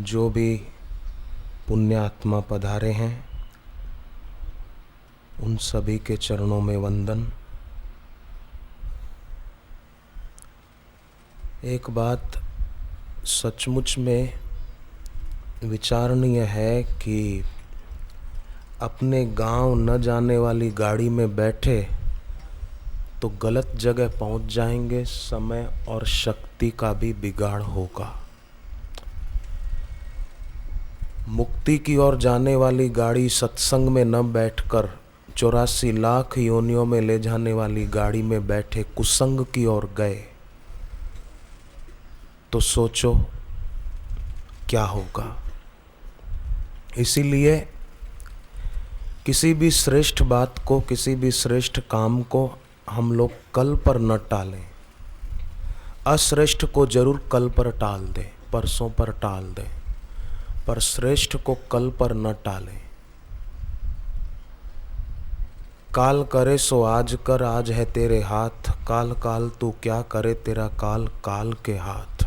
जो भी पुण्यात्मा पधारे हैं उन सभी के चरणों में वंदन। एक बात सचमुच में विचारणीय है कि अपने गांव न जाने वाली गाड़ी में बैठे तो गलत जगह पहुंच जाएंगे, समय और शक्ति का भी बिगाड़ होगा। मुक्ति की ओर जाने वाली गाड़ी सत्संग में न बैठकर 84 लाख योनियों में ले जाने वाली गाड़ी में बैठे कुसंग की ओर गए तो सोचो क्या होगा। इसीलिए किसी भी श्रेष्ठ बात को, किसी भी श्रेष्ठ काम को हम लोग कल पर न टालें। अश्रेष्ठ को जरूर कल पर टाल दें, परसों पर टाल दें, पर श्रेष्ठ को कल पर न टालें। काल करे सो आज कर, आज है तेरे हाथ। काल काल तू क्या करे, तेरा काल काल के हाथ।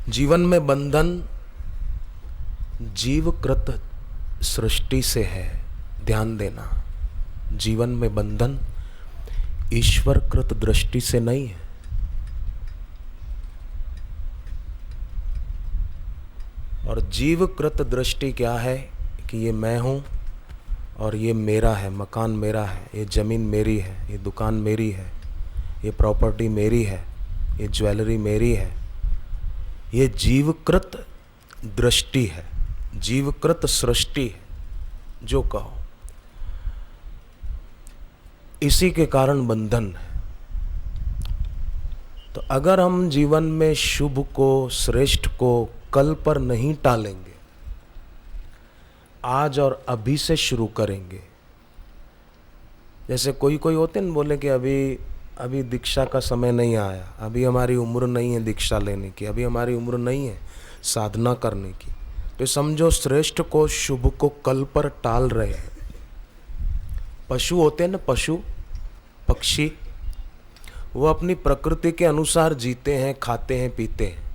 जीवन में बंधन जीवकृत सृष्टि से है, ध्यान देना। जीवन में बंधन ईश्वरकृत दृष्टि से नहीं है। और जीवकृत दृष्टि क्या है कि ये मैं हूं और ये मेरा है, मकान मेरा है, ये जमीन मेरी है, ये दुकान मेरी है, ये प्रॉपर्टी मेरी है, ये ज्वेलरी मेरी है। ये जीवकृत दृष्टि है, जीवकृत सृष्टि है जो कहो। इसी के कारण बंधन है। तो अगर हम जीवन में शुभ को, श्रेष्ठ को कल पर नहीं टालेंगे, आज और अभी से शुरू करेंगे। जैसे कोई होते हैं बोले कि अभी दीक्षा का समय नहीं आया, अभी हमारी उम्र नहीं है दीक्षा लेने की, अभी हमारी उम्र नहीं है साधना करने की, तो समझो श्रेष्ठ को, शुभ को कल पर टाल रहे हैं। पशु होते हैं ना, पशु पक्षी, वो अपनी प्रकृति के अनुसार जीते हैं, खाते हैं, पीते हैं।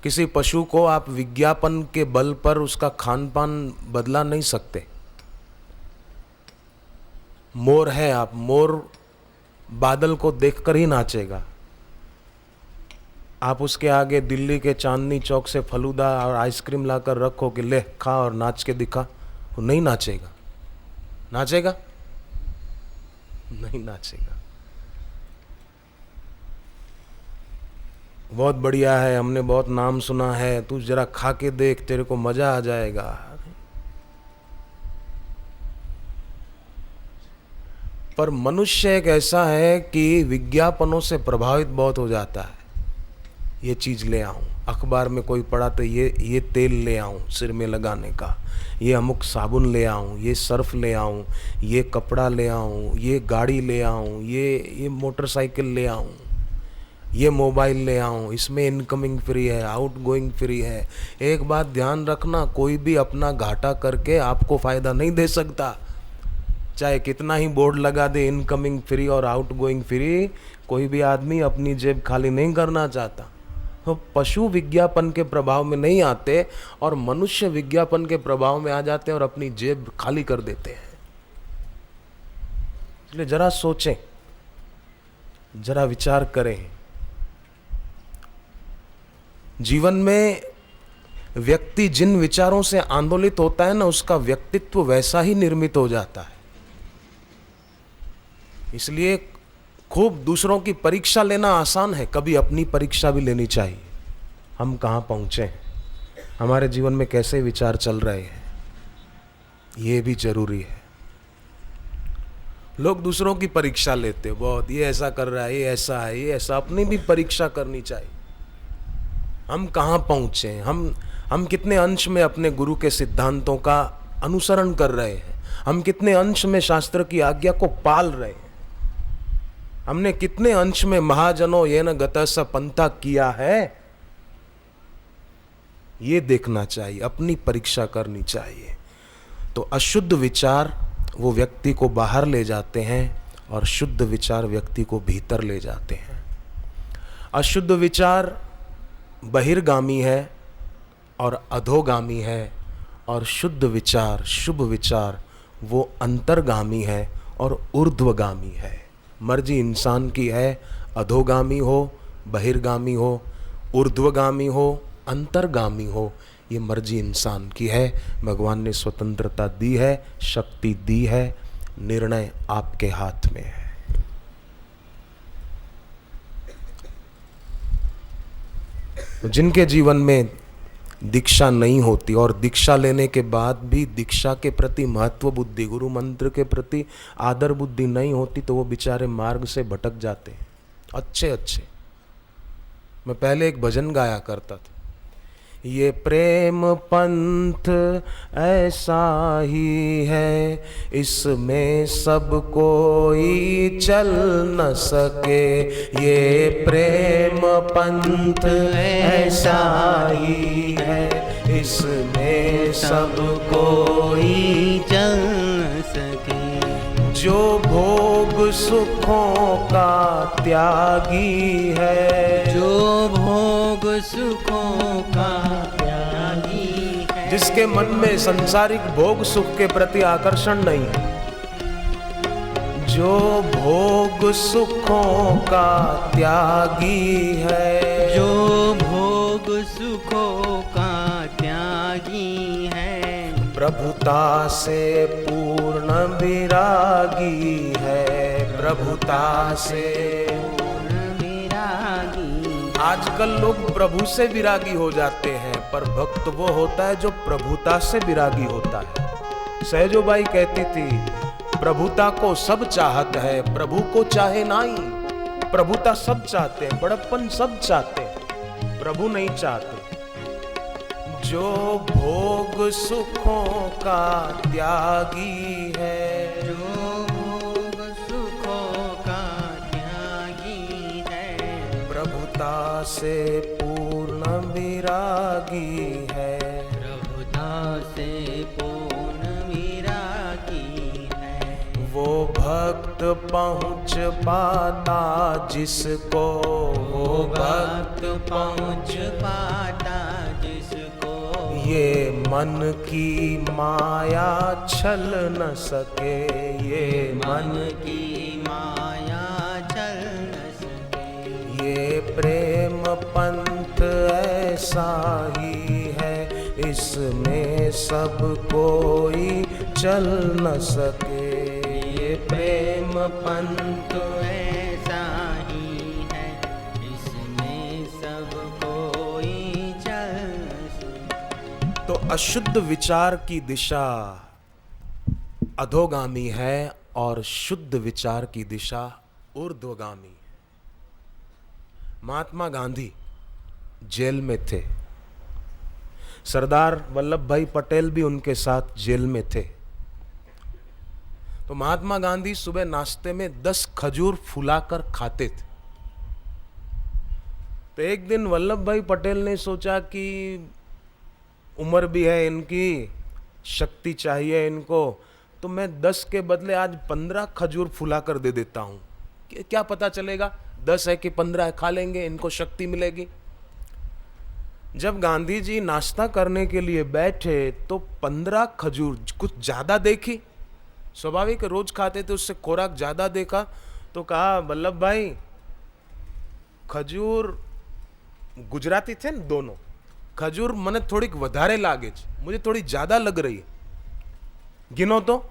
किसी पशु को आप विज्ञापन के बल पर उसका खान पान बदला नहीं सकते। मोर है, आप मोर बादल को देखकर ही नाचेगा। आप उसके आगे दिल्ली के चांदनी चौक से फलूदा और आइसक्रीम लाकर रखो कि ले खा और नाच के दिखा, वो नहीं नाचेगा। नाचेगा? नहीं नाचेगा। बहुत बढ़िया है, हमने बहुत नाम सुना है, तू जरा खा के देख, तेरे को मजा आ जाएगा। पर मनुष्य एक ऐसा है कि विज्ञापनों से प्रभावित बहुत हो जाता है। ये चीज ले आऊं, अखबार में कोई पढ़ा तो ये तेल ले आऊं सिर में लगाने का, ये अमुक साबुन ले आऊं, ये सर्फ ले आऊं, ये कपड़ा ले आऊं, ये गाड़ी ले आऊं, ये मोटरसाइकिल ले आऊं, ये मोबाइल ले आऊं, इसमें इनकमिंग फ्री है, आउटगोइंग फ्री है। एक बात ध्यान रखना, कोई भी अपना घाटा करके आपको फायदा नहीं दे सकता। चाहे कितना ही बोर्ड लगा दे इनकमिंग फ्री और आउटगोइंग फ्री, कोई भी आदमी अपनी जेब खाली नहीं करना चाहता। तो पशु विज्ञापन के प्रभाव में नहीं आते और मनुष्य विज्ञापन के प्रभाव में आ जाते हैं और अपनी जेब खाली कर देते हैं। इसलिए जरा सोचें, जरा विचार करें। जीवन में व्यक्ति जिन विचारों से आंदोलित होता है ना, उसका व्यक्तित्व वैसा ही निर्मित हो जाता है। इसलिए खूब दूसरों की परीक्षा लेना आसान है, कभी अपनी परीक्षा भी लेनी चाहिए। हम कहाँ पहुँचे हैं, हमारे जीवन में कैसे विचार चल रहे हैं, ये भी जरूरी है। लोग दूसरों की परीक्षा लेते बहुत, ये ऐसा कर रहा है, ये ऐसा है, ये ऐसा। अपनी भी परीक्षा करनी चाहिए। हम कहाँ पहुँचे हैं, हम कितने अंश में अपने गुरु के सिद्धांतों का अनुसरण कर रहे हैं, हम कितने अंश में शास्त्र की आज्ञा को पाल रहे हैं, हमने कितने अंश में महाजनों ये न गतस पंथा किया है, ये देखना चाहिए, अपनी परीक्षा करनी चाहिए। तो अशुद्ध विचार वो व्यक्ति को बाहर ले जाते हैं और शुद्ध विचार व्यक्ति को भीतर ले जाते हैं। अशुद्ध विचार बहिर्गामी है और अधोगामी है, और शुद्ध विचार, शुभ विचार वो अंतर्गामी है और ऊर्ध्वगामी है। मर्जी इंसान की है, अधोगामी हो, बहिर्गामी हो, ऊर्ध्वगामी हो, अंतर्गामी हो, ये मर्जी इंसान की है। भगवान ने स्वतंत्रता दी है, शक्ति दी है, निर्णय आपके हाथ में है। जिनके जीवन में दीक्षा नहीं होती और दीक्षा लेने के बाद भी दीक्षा के प्रति महत्व बुद्धि, गुरु मंत्र के प्रति आदर बुद्धि नहीं होती, तो वो बेचारे मार्ग से भटक जाते हैं। अच्छे अच्छे, मैं पहले एक भजन गाया करता था, ये प्रेम पंथ ऐसा ही है, इसमें सब कोई चल न सके। ये प्रेम पंथ ऐसा ही है, इसमें सब कोई चल न सके। जो भोग सुखों का त्यागी है, जो भोग सुखों का त्यागी है, जिसके मन में संसारिक भोग सुख के प्रति आकर्षण नहीं है, जो भोग सुखों का त्यागी है, जो भोग सुखों का त्यागी है, प्रभुता से पूर्ण विरागी है, प्रभुता से विरागी। आजकल लोग प्रभु से विरागी हो जाते हैं, पर भक्त वो होता है जो प्रभुता से विरागी होता है। सहजोबाई कहती थी, प्रभुता को सब चाहत है, प्रभु को चाहे नहीं। प्रभुता सब चाहते हैं, बड़प्पन सब चाहते हैं, प्रभु नहीं चाहते। जो भोग सुखों का त्यागी है, जो भोग सुखों का त्यागी है, प्रभुता से पूर्ण विरागी है, प्रभुता से पूर्ण विरागी है। वो भक्त पहुँच पाता जिसको, वो भक्त पहुँच पाता जिसको, ये मन की माया छल न सके, ये मन की माया चल न सके। ये प्रेम पंथ ऐसा ही है, इसमें सब कोई चल न सके। ये प्रेम पंथ ऐसा ही है, इसमें सब कोई चल न सके। तो अशुद्ध विचार की दिशा अधोगामी है और शुद्ध विचार की दिशा ऊर्ध्वगामी। महात्मा गांधी जेल में थे, सरदार वल्लभ भाई पटेल भी उनके साथ जेल में थे। तो महात्मा गांधी सुबह नाश्ते में 10 खजूर फुलाकर खाते थे। तो एक दिन वल्लभ भाई पटेल ने सोचा कि उम्र भी है इनकी, शक्ति चाहिए इनको, तो मैं 10 के बदले आज 15 खजूर फुलाकर दे देता हूं। क्या पता चलेगा 10 है कि 15 है, खा लेंगे, इनको शक्ति मिलेगी। जब गांधी जी नाश्ता करने के लिए बैठे तो 15 खजूर कुछ ज्यादा देखी, स्वाभाविक रोज खाते थे, उससे खुराक ज्यादा देखा। तो कहा, वल्लभ भाई खजूर, गुजराती थे न दोनों, खजूर मने थोड़ी वधारे लागे, मुझे थोड़ी ज्यादा लग रही है, गिनो तो।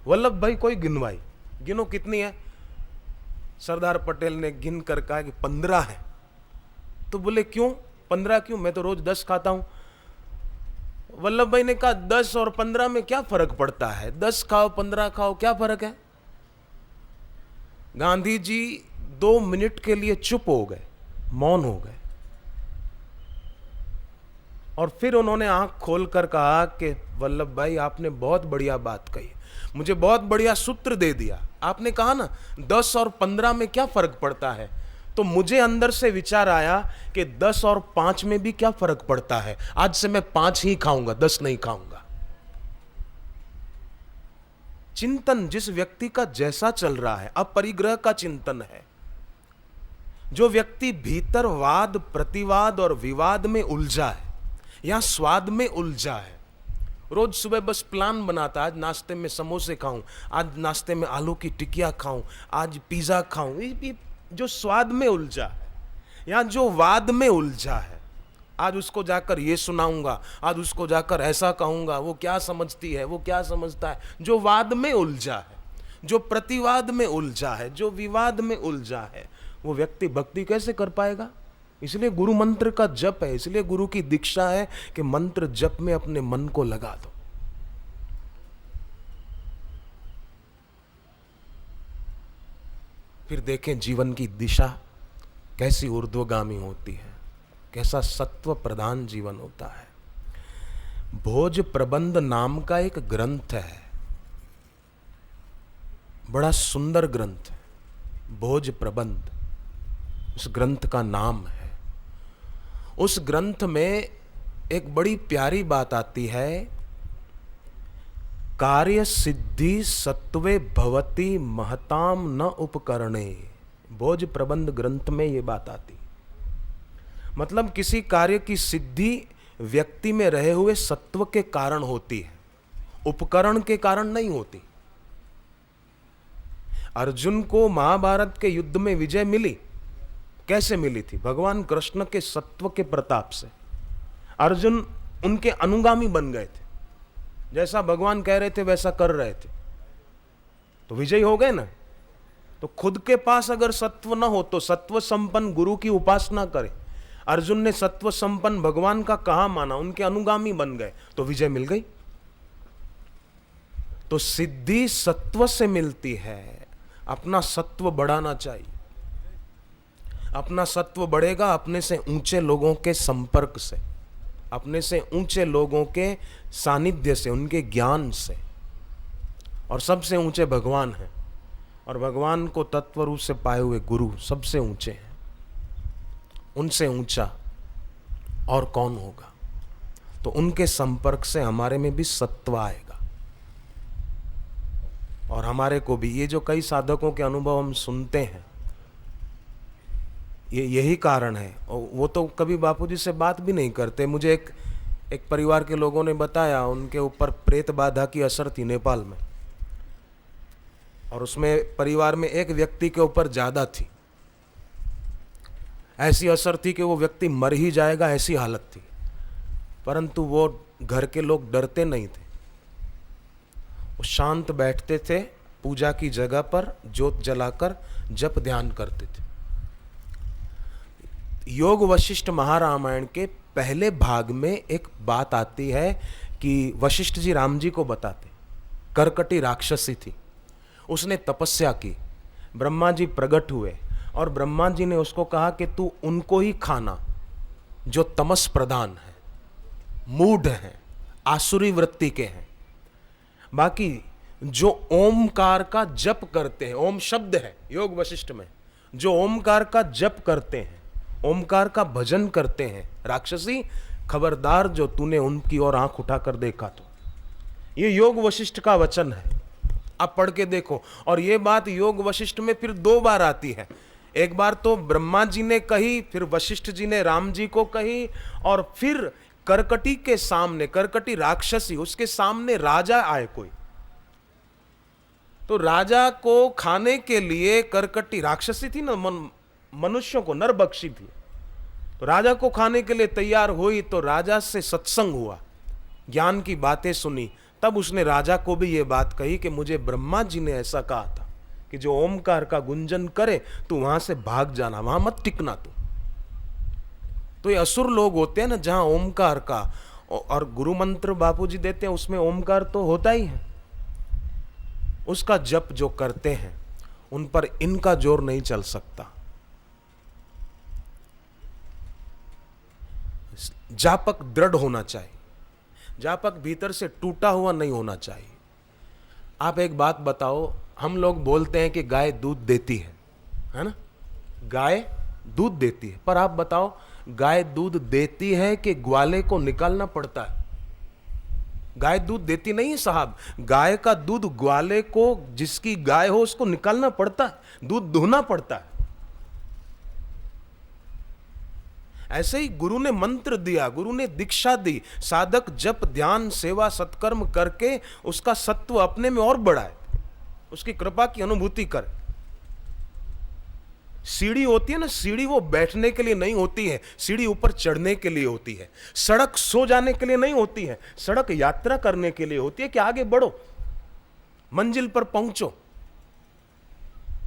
वल्लभ भाई कोई गिनवाई, गिनो कितनी है। सरदार पटेल ने गिन कर कहा कि 15 है। तो बोले क्यों 15 क्यों, मैं तो रोज 10 खाता हूं। वल्लभ भाई ने कहा 10 और 15 में क्या फर्क पड़ता है, 10 खाओ 15 खाओ, क्या फर्क है। गांधी जी 2 मिनट के लिए चुप हो गए, मौन हो गए, और फिर उन्होंने आंख खोलकर कहा कि वल्लभ भाई आपने बहुत बढ़िया बात कही, मुझे बहुत बढ़िया सूत्र दे दिया। आपने कहा ना 10 और 15 में क्या फर्क पड़ता है, तो मुझे अंदर से विचार आया कि 10 और 5 में भी क्या फर्क पड़ता है। आज से मैं 5 ही खाऊंगा, 10 नहीं खाऊंगा। चिंतन जिस व्यक्ति का जैसा चल रहा है, अपरिग्रह का चिंतन है। जो व्यक्ति भीतर वाद, प्रतिवाद और विवाद में उलझा है या स्वाद में उलझा है, रोज सुबह बस प्लान बनाता, आज नाश्ते में समोसे खाऊं, आज नाश्ते में आलू की टिकिया खाऊं, आज पिज्जा खाऊं, ये जो स्वाद में उलझा है या जो वाद में उलझा है, आज उसको जाकर ये सुनाऊंगा, आज उसको जाकर ऐसा कहूंगा, वो क्या समझती है, वो क्या समझता है, जो वाद में उलझा है, जो प्रतिवाद में उलझा है, जो विवाद में उलझा है, वो व्यक्ति भक्ति कैसे कर पाएगा? इसलिए गुरु मंत्र का जप है, इसलिए गुरु की दीक्षा है कि मंत्र जप में अपने मन को लगा दो। फिर देखें जीवन की दिशा कैसी ऊर्ध्वगामी होती है, कैसा सत्व प्रधान जीवन होता है। भोज प्रबंध नाम का एक ग्रंथ है, बड़ा सुंदर ग्रंथ है, भोज प्रबंध उस ग्रंथ का नाम है। उस ग्रंथ में एक बड़ी प्यारी बात आती है, कार्य सिद्धि सत्वे भवति महताम न उपकरणे। भोज प्रबंध ग्रंथ में ये बात आती, मतलब किसी कार्य की सिद्धि व्यक्ति में रहे हुए सत्व के कारण होती है, उपकरण के कारण नहीं होती। अर्जुन को महाभारत के युद्ध में विजय मिली, कैसे मिली थी? भगवान कृष्ण के सत्व के प्रताप से। अर्जुन उनके अनुगामी बन गए थे, जैसा भगवान कह रहे थे वैसा कर रहे थे, तो विजयी हो गए ना। तो खुद के पास अगर सत्व न हो तो सत्व संपन्न गुरु की उपासना करे। अर्जुन ने सत्व संपन्न भगवान का कहा माना, उनके अनुगामी बन गए, तो विजय मिल गई। तो सिद्धि सत्व से मिलती है, अपना सत्व बढ़ाना चाहिए। अपना सत्व बढ़ेगा अपने से ऊंचे लोगों के संपर्क से, अपने से ऊंचे लोगों के सानिध्य से, उनके ज्ञान से। और सबसे ऊंचे भगवान हैं, और भगवान को तत्व रूप से पाए हुए गुरु सबसे ऊंचे हैं। उनसे ऊंचा और कौन होगा? तो उनके संपर्क से हमारे में भी सत्व आएगा, और हमारे को भी। ये जो कई साधकों के अनुभव हम सुनते हैं, ये यही कारण है। और वो तो कभी बापूजी से बात भी नहीं करते। मुझे एक परिवार के लोगों ने बताया, उनके ऊपर प्रेत बाधा की असर थी नेपाल में, और उसमें परिवार में एक व्यक्ति के ऊपर ज्यादा थी। ऐसी असर थी कि वो व्यक्ति मर ही जाएगा, ऐसी हालत थी। परंतु वो घर के लोग डरते नहीं थे, वो शांत बैठते थे, पूजा की जगह पर ज्योत जलाकर जप ध्यान करते थे। योग वशिष्ठ महारामायण के पहले भाग में एक बात आती है कि वशिष्ठ जी राम जी को बताते, करकटी राक्षसी थी, उसने तपस्या की, ब्रह्मा जी प्रकट हुए, और ब्रह्मा जी ने उसको कहा कि तू उनको ही खाना जो तमस प्रधान है, मूढ़ हैं, आसुरी वृत्ति के हैं। बाकी जो ओमकार का जप करते हैं, ओम शब्द है योग वशिष्ठ में, जो ओमकार का जप करते हैं, ओमकार का भजन करते हैं, राक्षसी खबरदार जो तूने उनकी ओर आंख उठाकर देखा तो। ये योग वशिष्ठ का वचन है, आप पढ़ के देखो। और ये बात योग वशिष्ठ में फिर 2 बार आती है। एक बार तो ब्रह्मा जी ने कही, फिर वशिष्ठ जी ने राम जी को कही, और फिर करकटी के सामने, करकटी राक्षसी, उसके सामने राजा आए कोई, तो राजा को खाने के लिए, करकटी राक्षसी थी ना, मनुष्यों को नर बख्शी थी, तो राजा को खाने के लिए तैयार हुई। तो राजा से सत्संग हुआ, ज्ञान की बातें सुनी, तब उसने राजा को भी ये बात कही कि मुझे ब्रह्मा जी ने ऐसा कहा था कि जो ओमकार का गुंजन करे तू वहां से भाग जाना, वहां मत टिकना तू। तो ये असुर लोग होते हैं ना, जहां ओमकार का, और गुरु मंत्र बापूजी देते हैं उसमें ओमकार तो होता ही है, उसका जप जो करते हैं उन पर इनका जोर नहीं चल सकता। जापक दृढ़ होना चाहिए, जापक भीतर से टूटा हुआ नहीं होना चाहिए। आप एक बात बताओ, हम लोग बोलते हैं कि गाय दूध देती है ना, गाय दूध देती है, पर आप बताओ गाय दूध देती है कि ग्वाले को निकालना पड़ता है? गाय दूध देती नहीं साहब, गाय का दूध ग्वाले को, जिसकी गाय हो उसको निकालना पड़ता है, दूध दुहना पड़ता है। ऐसे ही गुरु ने मंत्र दिया, गुरु ने दीक्षा दी, साधक जप ध्यान सेवा सत्कर्म करके उसका सत्व अपने में और बढ़ाए, उसकी कृपा की अनुभूति करे। सीढ़ी होती है ना, सीढ़ी वो बैठने के लिए नहीं होती है, सीढ़ी ऊपर चढ़ने के लिए होती है। सड़क सो जाने के लिए नहीं होती है, सड़क यात्रा करने के लिए होती है कि आगे बढ़ो, मंजिल पर पहुंचो।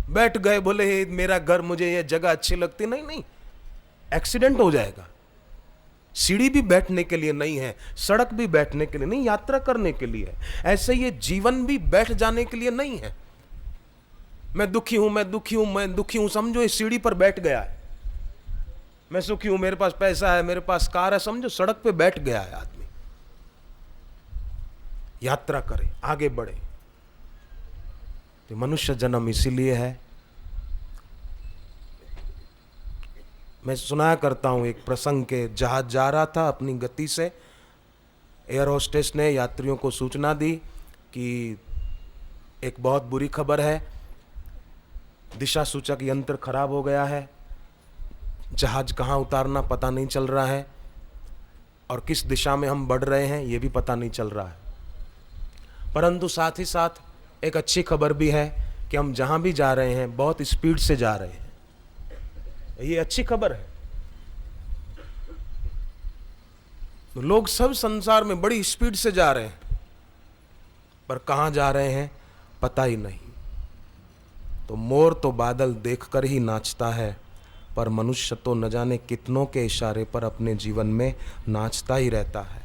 बैठ गए बोले मेरा घर, मुझे ये जगह अच्छी लगती, नहीं नहीं, एक्सीडेंट हो जाएगा। सीढ़ी भी बैठने के लिए नहीं है, सड़क भी बैठने के लिए नहीं, यात्रा करने के लिए है। ऐसे ये जीवन भी बैठ जाने के लिए नहीं है। मैं दुखी हूं, मैं दुखी हूं, मैं दुखी हूं, समझो ये सीढ़ी पर बैठ गया है। मैं सुखी हूं, मेरे पास पैसा है, मेरे पास कार है, समझो सड़क पे बैठ गया है आदमी। यात्रा करे, आगे बढ़े। तो मनुष्य जन्म इसीलिए है। मैं सुनाया करता हूं एक प्रसंग के, जहाज जा रहा था अपनी गति से, एयर होस्टेस ने यात्रियों को सूचना दी कि एक बहुत बुरी खबर है, दिशा सूचक यंत्र खराब हो गया है, जहाज कहाँ उतारना पता नहीं चल रहा है, और किस दिशा में हम बढ़ रहे हैं ये भी पता नहीं चल रहा है। परंतु साथ ही साथ एक अच्छी खबर भी है कि हम जहाँ भी जा रहे हैं बहुत स्पीड से जा रहे हैं। ये अच्छी खबर है। तो लोग सब संसार में बड़ी स्पीड से जा रहे हैं, पर कहाँ जा रहे हैं पता ही नहीं। तो मोर तो बादल देखकर ही नाचता है, पर मनुष्य तो न जाने कितनों के इशारे पर अपने जीवन में नाचता ही रहता है।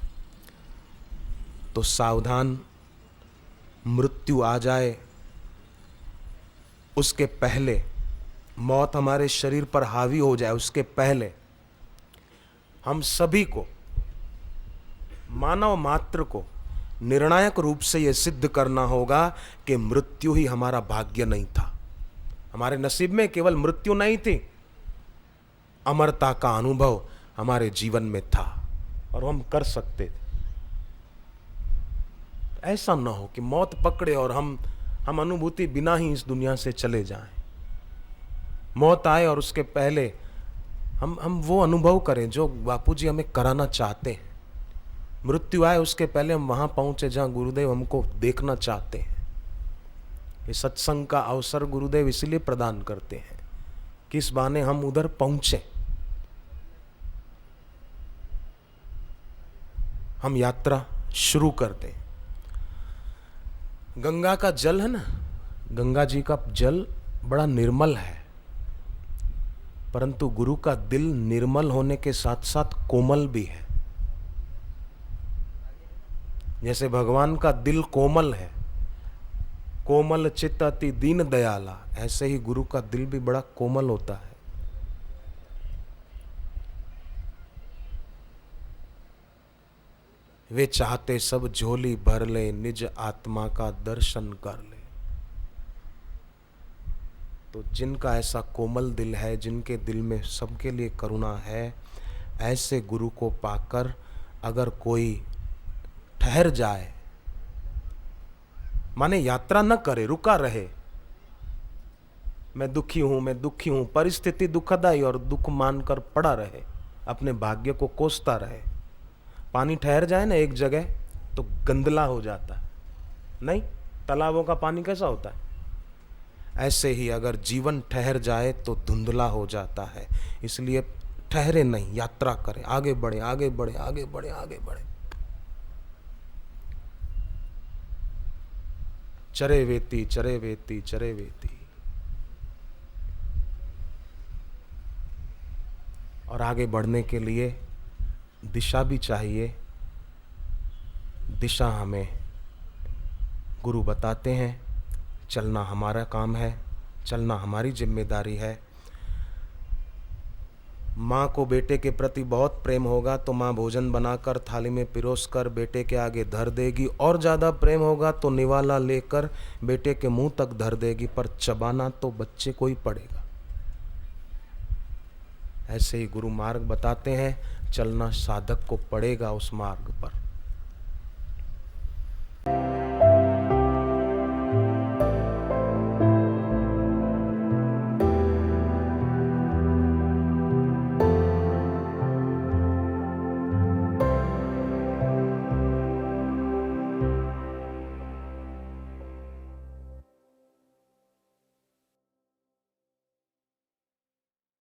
तो सावधान, मृत्यु आ जाए उसके पहले, मौत हमारे शरीर पर हावी हो जाए उसके पहले, हम सभी को, मानव मात्र को निर्णायक रूप से यह सिद्ध करना होगा कि मृत्यु ही हमारा भाग्य नहीं था। हमारे नसीब में केवल मृत्यु नहीं थी, अमरता का अनुभव हमारे जीवन में था और हम कर सकते थे। ऐसा न हो कि मौत पकड़े और हम अनुभूति बिना ही इस दुनिया से चले जाएं। मौत आए और उसके पहले हम वो अनुभव करें जो बापूजी हमें कराना चाहते हैं। मृत्यु आए उसके पहले हम वहां पहुंचे जहां गुरुदेव हमको देखना चाहते हैं। ये सत्संग का अवसर गुरुदेव इसलिए प्रदान करते हैं कि इस बहाने हम उधर पहुंचे, हम यात्रा शुरू कर दें। गंगा का जल है ना, गंगा जी का जल बड़ा निर्मल है, परंतु गुरु का दिल निर्मल होने के साथ साथ कोमल भी है। जैसे भगवान का दिल कोमल है, कोमल चित्त अति दीन दयाला, ऐसे ही गुरु का दिल भी बड़ा कोमल होता है। वे चाहते सब झोली भर ले, निज आत्मा का दर्शन कर ले। तो जिनका ऐसा कोमल दिल है, जिनके दिल में सबके लिए करुणा है, ऐसे गुरु को पाकर अगर कोई ठहर जाए, माने यात्रा न करे, रुका रहे, मैं दुखी हूं, मैं दुखी हूं, परिस्थिति दुखद आई और दुख मानकर पड़ा रहे, अपने भाग्य को कोसता रहे। पानी ठहर जाए ना एक जगह तो गंदला हो जाता है, नहीं? तालाबों का पानी कैसा होता है? ऐसे ही अगर जीवन ठहर जाए तो धुंधला हो जाता है। इसलिए ठहरे नहीं, यात्रा करें, आगे बढ़े, आगे बढ़े, आगे बढ़े, आगे बढ़े। चरे वेती, चरे वेती, चरे वेती। और आगे बढ़ने के लिए दिशा भी चाहिए। दिशा हमें गुरु बताते हैं, चलना हमारा काम है, चलना हमारी जिम्मेदारी है। माँ को बेटे के प्रति बहुत प्रेम होगा तो माँ भोजन बनाकर थाली में पिरोसकर बेटे के आगे धर देगी, और ज़्यादा प्रेम होगा तो निवाला लेकर बेटे के मुंह तक धर देगी, पर चबाना तो बच्चे को ही पड़ेगा। ऐसे ही गुरु मार्ग बताते हैं, चलना साधक को पड़ेगा उस मार्ग पर।